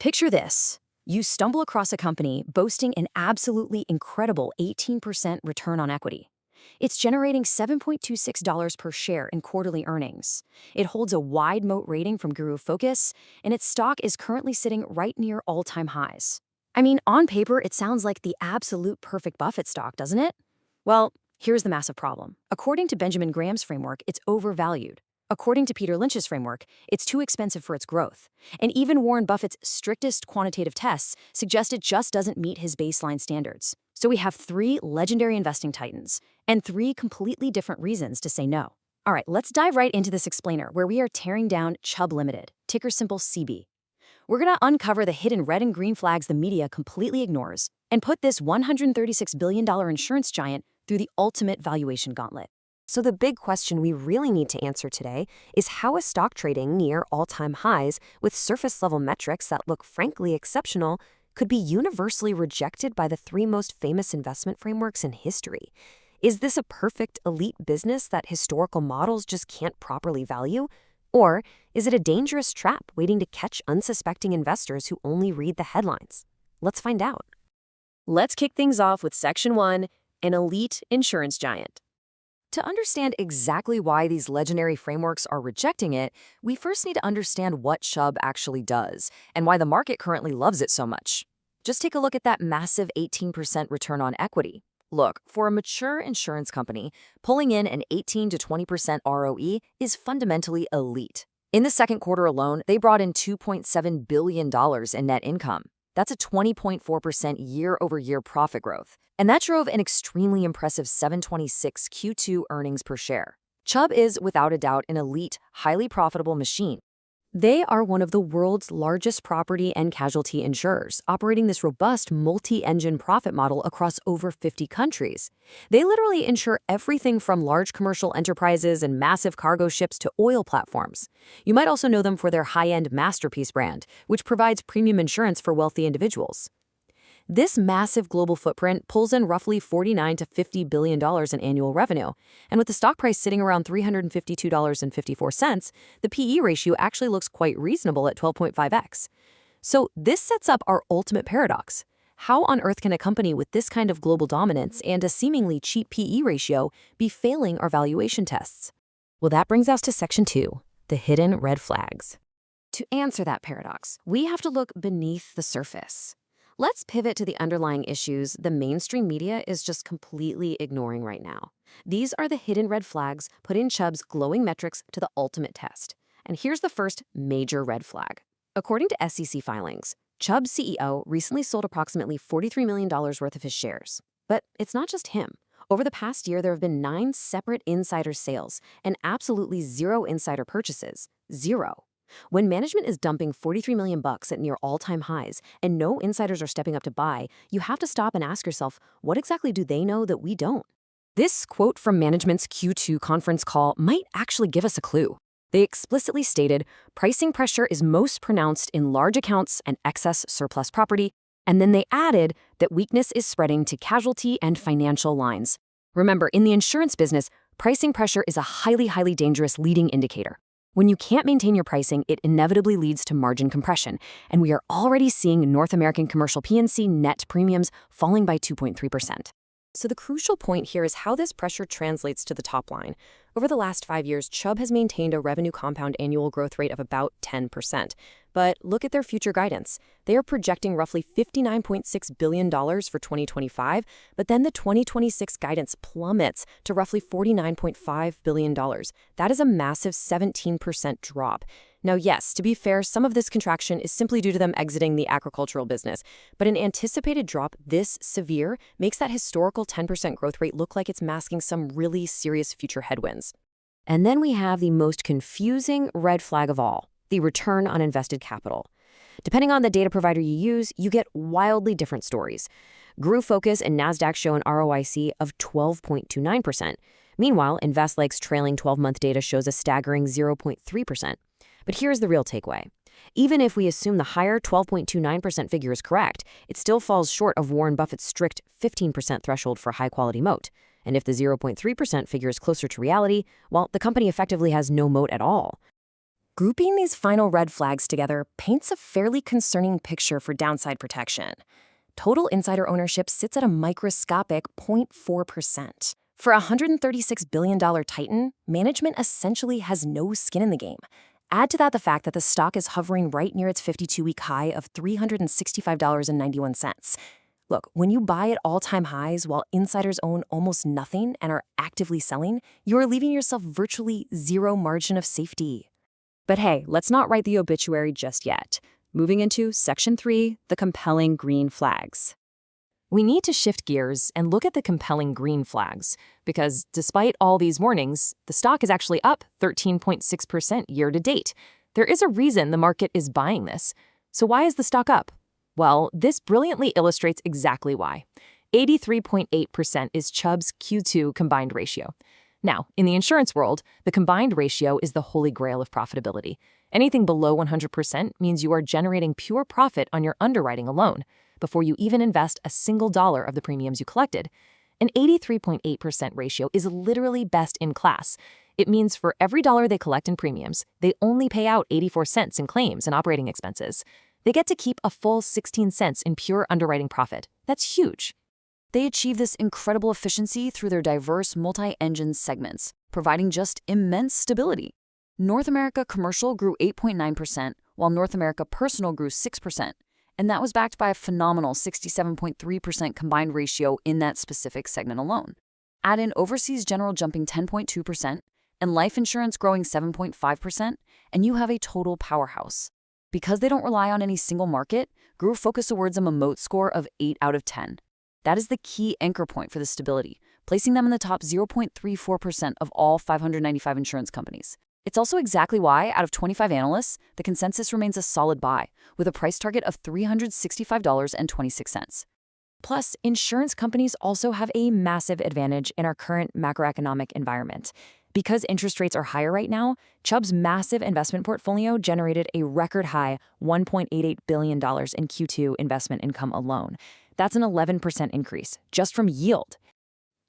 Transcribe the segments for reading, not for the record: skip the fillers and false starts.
Picture this. You stumble across a company boasting an absolutely incredible 18% return on equity. It's generating $7.26 per share in quarterly earnings. It holds a wide moat rating from Guru Focus, and its stock is currently sitting right near all-time highs. I mean, on paper, it sounds like the absolute perfect Buffett stock, doesn't it? Well, here's the massive problem. According to Benjamin Graham's framework, it's overvalued. According to Peter Lynch's framework, it's too expensive for its growth. And even Warren Buffett's strictest quantitative tests suggest it just doesn't meet his baseline standards. So we have three legendary investing titans and three completely different reasons to say no. All right, let's dive right into this explainer where we are tearing down Chubb Limited, ticker symbol CB. We're going to uncover the hidden red and green flags the media completely ignores and put this $136 billion insurance giant through the ultimate valuation gauntlet. So the big question we really need to answer today is how a stock trading near all-time highs with surface-level metrics that look frankly exceptional could be universally rejected by the three most famous investment frameworks in history. Is this a perfect elite business that historical models just can't properly value? Or is it a dangerous trap waiting to catch unsuspecting investors who only read the headlines? Let's find out. Let's kick things off with Section 1, an elite insurance giant. To understand exactly why these legendary frameworks are rejecting it, we first need to understand what Chubb actually does and why the market currently loves it so much. Just take a look at that massive 18% return on equity. Look, for a mature insurance company, pulling in an 18 to 20% ROE is fundamentally elite. In the second quarter alone, they brought in $2.7 billion in net income. That's a 20.4% year-over-year profit growth. And that drove an extremely impressive $7.26 Q2 earnings per share. Chubb is, without a doubt, an elite, highly profitable machine. They are one of the world's largest property and casualty insurers, operating this robust multi-engine profit model across over 50 countries. They literally insure everything from large commercial enterprises and massive cargo ships to oil platforms. You might also know them for their high-end Masterpiece brand, which provides premium insurance for wealthy individuals. This massive global footprint pulls in roughly $49 to $50 billion in annual revenue. And with the stock price sitting around $352.54, the PE ratio actually looks quite reasonable at 12.5x. So this sets up our ultimate paradox. How on earth can a company with this kind of global dominance and a seemingly cheap PE ratio be failing our valuation tests? Well, that brings us to Section 2, the hidden red flags. To answer that paradox, we have to look beneath the surface. Let's pivot to the underlying issues the mainstream media is just completely ignoring right now. These are the hidden red flags putting Chubb's glowing metrics to the ultimate test. And here's the first major red flag. According to SEC filings, Chubb's CEO recently sold approximately $43 million worth of his shares. But it's not just him. Over the past year, there have been 9 separate insider sales and absolutely 0 insider purchases. 0. When management is dumping $43 million at near all-time highs and no insiders are stepping up to buy, you have to stop and ask yourself, what exactly do they know that we don't? This quote from management's Q2 conference call might actually give us a clue. They explicitly stated, pricing pressure is most pronounced in large accounts and excess surplus property, and then they added that weakness is spreading to casualty and financial lines. Remember, in the insurance business, pricing pressure is a highly dangerous leading indicator. When you can't maintain your pricing, it inevitably leads to margin compression, and we are already seeing North American commercial P&C net premiums falling by 2.3%. So the crucial point here is how this pressure translates to the top line. Over the last 5 years, Chubb has maintained a revenue compound annual growth rate of about 10%. But look at their future guidance. They are projecting roughly $59.6 billion for 2025, but then the 2026 guidance plummets to roughly $49.5 billion. That is a massive 17% drop. Now, yes, to be fair, some of this contraction is simply due to them exiting the agricultural business, but an anticipated drop this severe makes that historical 10% growth rate look like it's masking some really serious future headwinds. And then we have the most confusing red flag of all, the return on invested capital. Depending on the data provider you use, you get wildly different stories. Guru Focus and NASDAQ show an ROIC of 12.29%. Meanwhile, Investlake's trailing 12-month data shows a staggering 0.3%. But here's the real takeaway. Even if we assume the higher 12.29% figure is correct, it still falls short of Warren Buffett's strict 15% threshold for high-quality moat. And if the 0.3% figure is closer to reality, well, the company effectively has no moat at all. Grouping these final red flags together paints a fairly concerning picture for downside protection. Total insider ownership sits at a microscopic 0.4%. For a $136 billion Titan, management essentially has no skin in the game. Add to that the fact that the stock is hovering right near its 52-week high of $365.91. Look, when you buy at all-time highs while insiders own almost nothing and are actively selling, you're leaving yourself virtually zero margin of safety. But hey, let's not write the obituary just yet. Moving into Section 3, the compelling green flags. We need to shift gears and look at the compelling green flags, because despite all these warnings, the stock is actually up 13.6% year to date. There is a reason the market is buying this. So why is the stock up? Well, this brilliantly illustrates exactly why. 83.8% is Chubb's Q2 combined ratio. Now, in the insurance world, the combined ratio is the holy grail of profitability. Anything below 100% means you are generating pure profit on your underwriting alone, before you even invest a single dollar of the premiums you collected. An 83.8% ratio is literally best in class. It means for every dollar they collect in premiums, they only pay out 84 cents in claims and operating expenses. They get to keep a full 16 cents in pure underwriting profit. That's huge. They achieve this incredible efficiency through their diverse multi-engine segments, providing just immense stability. North America Commercial grew 8.9%, while North America Personal grew 6%, and that was backed by a phenomenal 67.3% combined ratio in that specific segment alone. Add in Overseas General jumping 10.2% and life insurance growing 7.5%, and you have a total powerhouse. Because they don't rely on any single market, Gru Focus awards them a moat score of 8 out of 10. That is the key anchor point for the stability, placing them in the top 0.34% of all 595 insurance companies. It's also exactly why, out of 25 analysts, the consensus remains a solid buy, with a price target of $365.26. Plus, insurance companies also have a massive advantage in our current macroeconomic environment. Because interest rates are higher right now, Chubb's massive investment portfolio generated a record high $1.88 billion in Q2 investment income alone. That's an 11% increase, just from yield.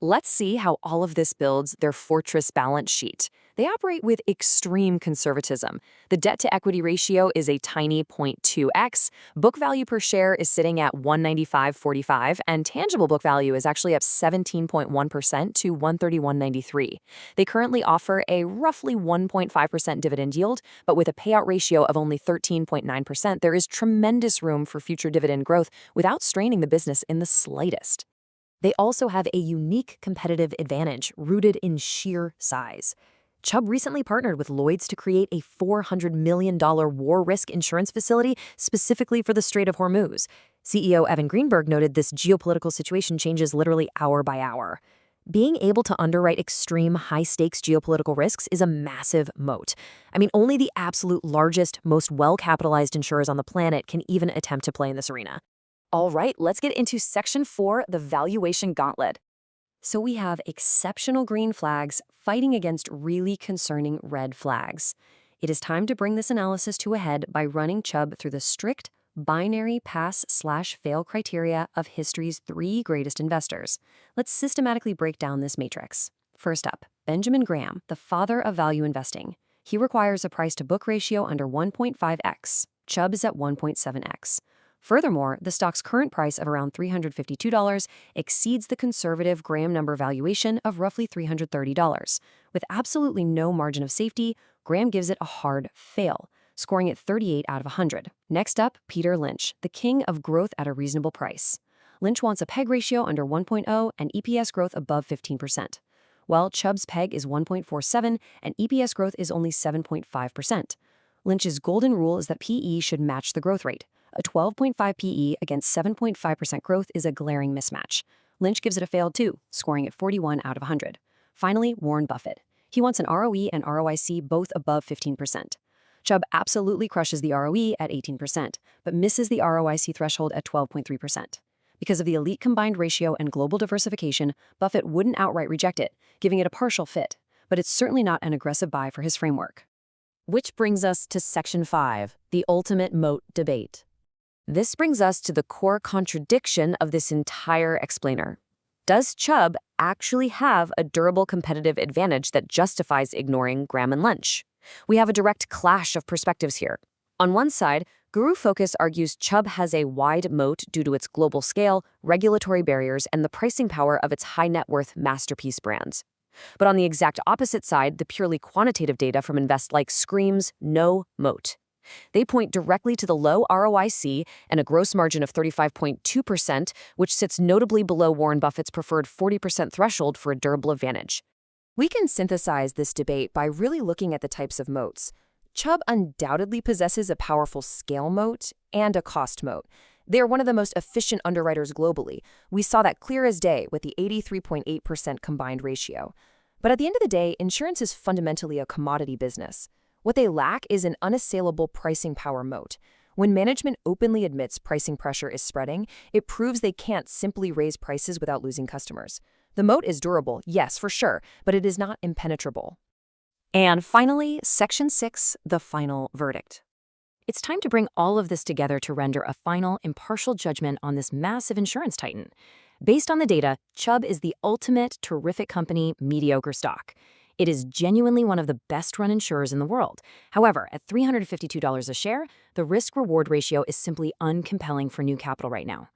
Let's see how all of this builds their fortress balance sheet. They operate with extreme conservatism. The debt-to-equity ratio is a tiny 0.2x, book value per share is sitting at $195.45, and tangible book value is actually up 17.1% to $131.93. They currently offer a roughly 1.5% dividend yield, but with a payout ratio of only 13.9%, there is tremendous room for future dividend growth without straining the business in the slightest. They also have a unique competitive advantage rooted in sheer size. Chubb recently partnered with Lloyd's to create a $400 million war risk insurance facility specifically for the Strait of Hormuz. CEO Evan Greenberg noted this geopolitical situation changes literally hour by hour. Being able to underwrite extreme high-stakes geopolitical risks is a massive moat. I mean, only the absolute largest, most well-capitalized insurers on the planet can even attempt to play in this arena. All right, let's get into Section 4, the valuation gauntlet. So we have exceptional green flags fighting against really concerning red flags. It is time to bring this analysis to a head by running Chubb through the strict binary pass/fail criteria of history's 3 greatest investors. Let's systematically break down this matrix. First up, Benjamin Graham, the father of value investing. He requires a price-to-book ratio under 1.5x. Chubb is at 1.7x. Furthermore, the stock's current price of around $352 exceeds the conservative Graham number valuation of roughly $330. With absolutely no margin of safety, Graham gives it a hard fail, scoring it 38 out of 100. Next up, Peter Lynch, the king of growth at a reasonable price. Lynch wants a PEG ratio under 1.0 and EPS growth above 15%. While Chubb's PEG is 1.47 and EPS growth is only 7.5%. Lynch's golden rule is that PE should match the growth rate. A 12.5 PE against 7.5% growth is a glaring mismatch. Lynch gives it a fail too, scoring at 41 out of 100. Finally, Warren Buffett. He wants an ROE and ROIC both above 15%. Chubb absolutely crushes the ROE at 18%, but misses the ROIC threshold at 12.3%. Because of the elite combined ratio and global diversification, Buffett wouldn't outright reject it, giving it a partial fit, but it's certainly not an aggressive buy for his framework. Which brings us to Section 5, the ultimate moat debate. This brings us to the core contradiction of this entire explainer. Does Chubb actually have a durable competitive advantage that justifies ignoring Graham and Lynch? We have a direct clash of perspectives here. On one side, Guru Focus argues Chubb has a wide moat due to its global scale, regulatory barriers, and the pricing power of its high net worth masterpiece brands. But on the exact opposite side, the purely quantitative data from InvestLike screams no moat. They point directly to the low ROIC and a gross margin of 35.2%, which sits notably below Warren Buffett's preferred 40% threshold for a durable advantage. We can synthesize this debate by really looking at the types of moats. Chubb undoubtedly possesses a powerful scale moat and a cost moat. They are one of the most efficient underwriters globally. We saw that clear as day with the 83.8% combined ratio. But at the end of the day, insurance is fundamentally a commodity business. What they lack is an unassailable pricing power moat. When management openly admits pricing pressure is spreading, it proves they can't simply raise prices without losing customers. The moat is durable, yes, for sure, but it is not impenetrable. And finally, Section 6, the final verdict. It's time to bring all of this together to render a final, impartial judgment on this massive insurance titan. Based on the data, Chubb is the ultimate terrific company, mediocre stock. It is genuinely one of the best-run insurers in the world. However, at $352 a share, the risk-reward ratio is simply uncompelling for new capital right now.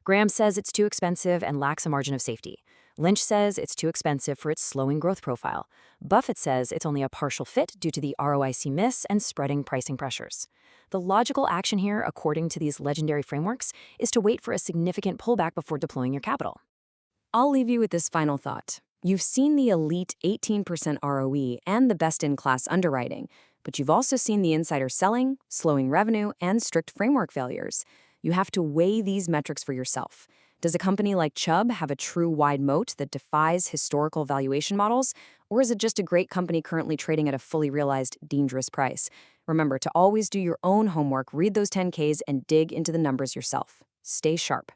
Graham says it's too expensive and lacks a margin of safety. Lynch says it's too expensive for its slowing growth profile. Buffett says it's only a partial fit due to the ROIC miss and spreading pricing pressures. The logical action here, according to these legendary frameworks, is to wait for a significant pullback before deploying your capital. I'll leave you with this final thought. You've seen the elite 18% ROE and the best-in-class underwriting, but you've also seen the insider selling, slowing revenue, and strict framework failures. You have to weigh these metrics for yourself. Does a company like Chubb have a true wide moat that defies historical valuation models, or is it just a great company currently trading at a fully realized, dangerous price? Remember to always do your own homework, read those 10Ks, and dig into the numbers yourself. Stay sharp.